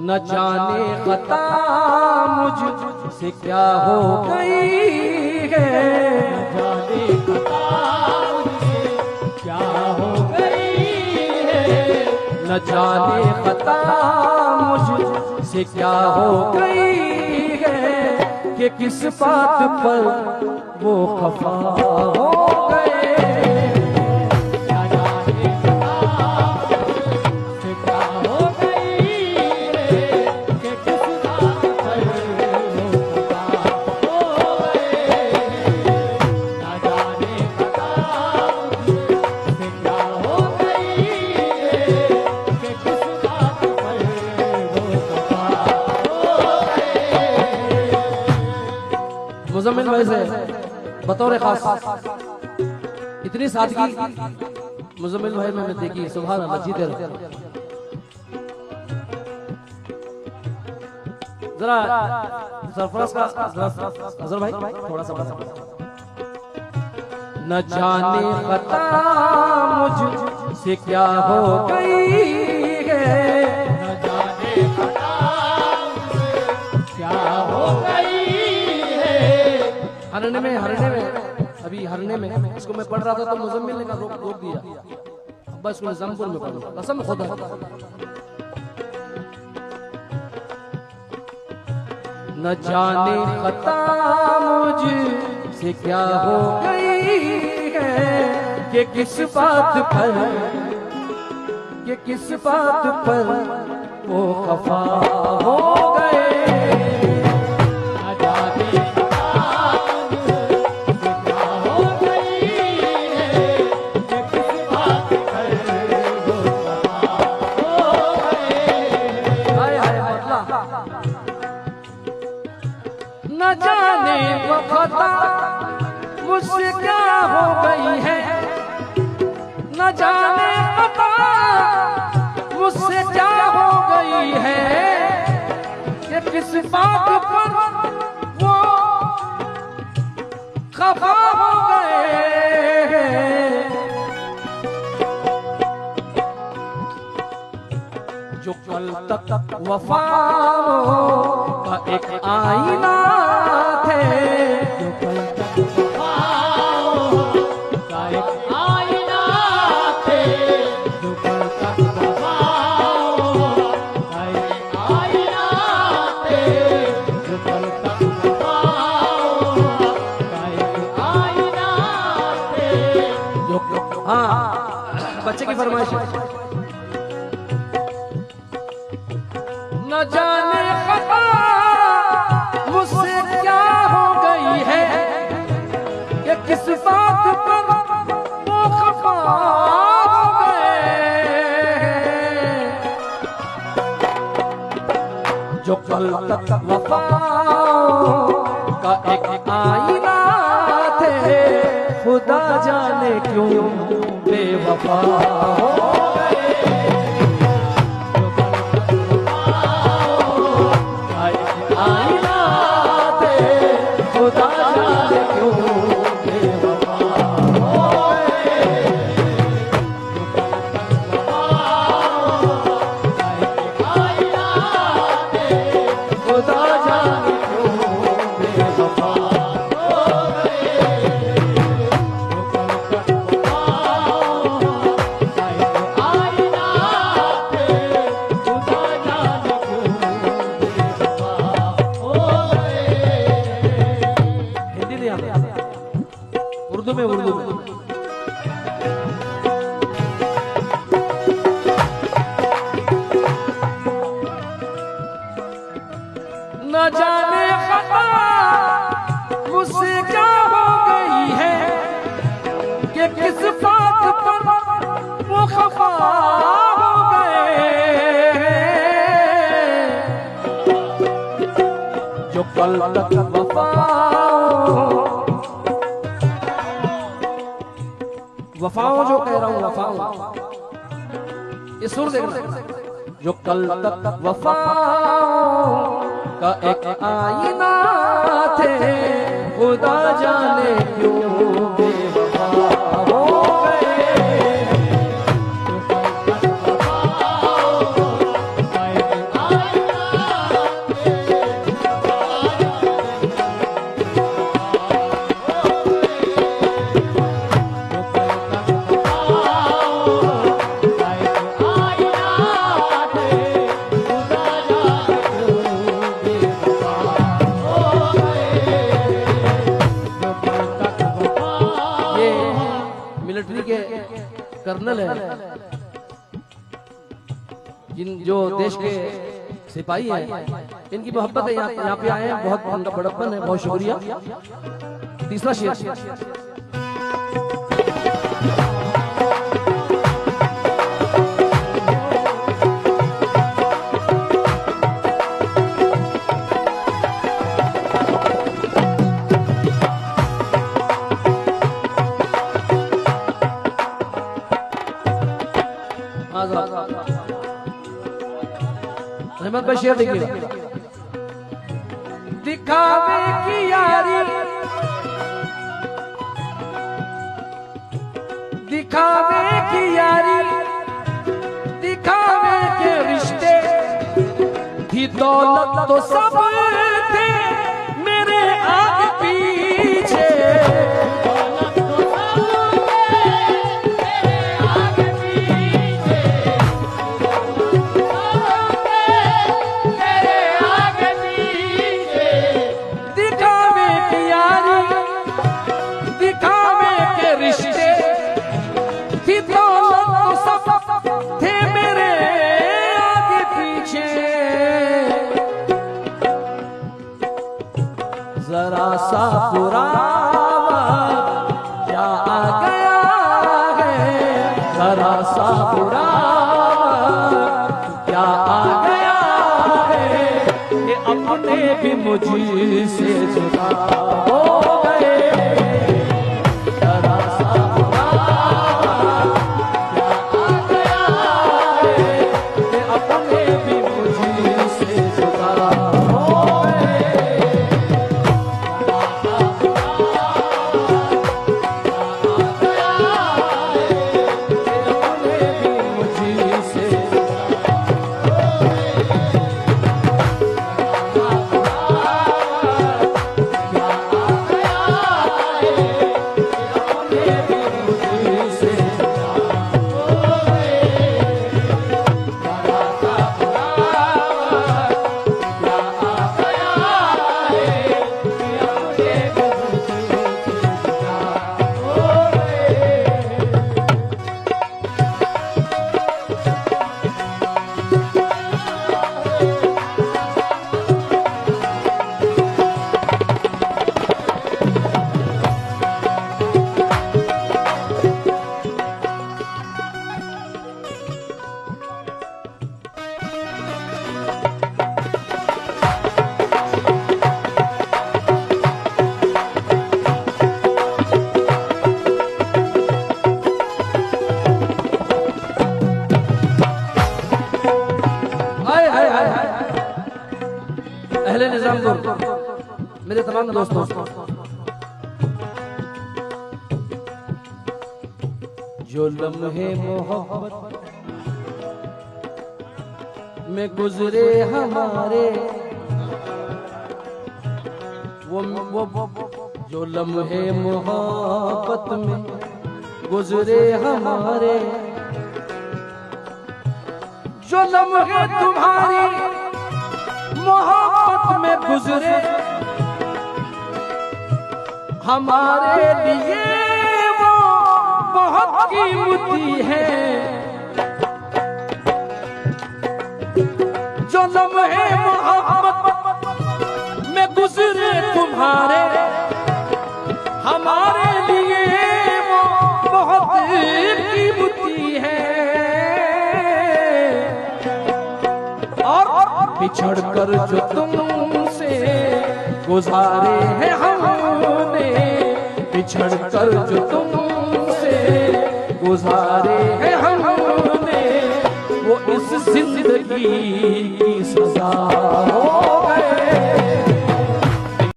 न जाने खता मुझसे क्या हो गई है, न जाने खता मुझसे क्या हो गई है, न जाने खता मुझसे क्या हो गई है, कि किस बात पर वो खफा हो गए। मुज़म्मिल भाई से बतौर खास इतनी सादगी मुज़म्मिल भाई मैंने देखी, सुभान अल्लाह। जीते रहो। जरा सरफराज का अजहर भाई थोड़ा सा बता। न जाने खता मुझसे क्या हो गई है, न जाने खता मुझसे क्या हो गई है। हरने में अभी हरने में इसको मैं पढ़ रहा था तो मुज़म्मिल ने कहा रोक दिया। बस को निज़ामपुर में पढ़, कसम खुदा। न जाने खता मुझसे क्या हो गई है, कि किस बात पर वो खफा हो गए। न जाने वो खता मुझसे क्या हो गई है, न जाने खता मुझसे क्या हो गई है, कि किस बात पर वो खफा हो गए। जो कल तक वफाओं का एक आईना थे, जो कल तक वफाओं का एक आईना थे, जो कल तक वफाओं का एक आईना थे, जो कल तक वफाओं का एक आईना थे। जो हाँ बच्चे की फरमाइश है। न जाने खता मुझसे क्या हो गई है, कि किस बात पर वो खफा हो गए। जो कल तक वफाओं का एक आईना थे, खुदा जाने क्यों बेवफा हो गए। उर्दू में न जाने खता मुझसे क्या हो गई है, कि किस बात पर वो खफा हो गए। जो कल तक वफाओं जो कह रहा हूं वफाओं, ये सुर देखना। जो कल तक वफाओं का एक आईना थे, खुदा जाने क्यों बेवफा हो गए। जो कल तक वफाओं का एक आईना कर्नल है, जिन जो देश के सिपाही हैं, इनकी मोहब्बत है, यहाँ पे आए हैं, बहुत उनका बड़प्पन है, बहुत शुक्रिया। तीसरा शेर। रहमत भाई शेर देखिए। दिखावे की यारी, दिखावे की यारी, दिखावे के रिश्ते, ही दौलत तो सब थे मेरे आगे पीछे, दौलत तो सब थे मेरे आगे पीछे, दिखावे की यारी, दिखावे के रिश्ते, ही दौलत तो सब थे मेरे आगे पीछे, जरा सा पुरावा क्या आ गया है, जरा सा पुरावा क्या आ गया है, ये अपने भी मुझसे जुदा हो गए, जरा सा पुरावा क्या आ गया है, ये अपने भी मुझसे जुदा हो गए, अहले निजामपुर मेरे तमाम दोस्तों, जो लम्हे मोहब्बत में गुजरे हमारे, वो जो लम्हे मोहब्बत में गुजरे हमारे, जो लम्हे तुम्हारी मोहब्बत में गुजरे हमारे लिए, वो बहुत कीमती है, जो लम्हे मोहब्बत में गुजरे तुम्हारे हमारे लिए, वो बहुत कीमती है, बिछड़ कर जो तुमसे गुजारे हैं हमने, बिछड़ कर जो तुमसे गुजारे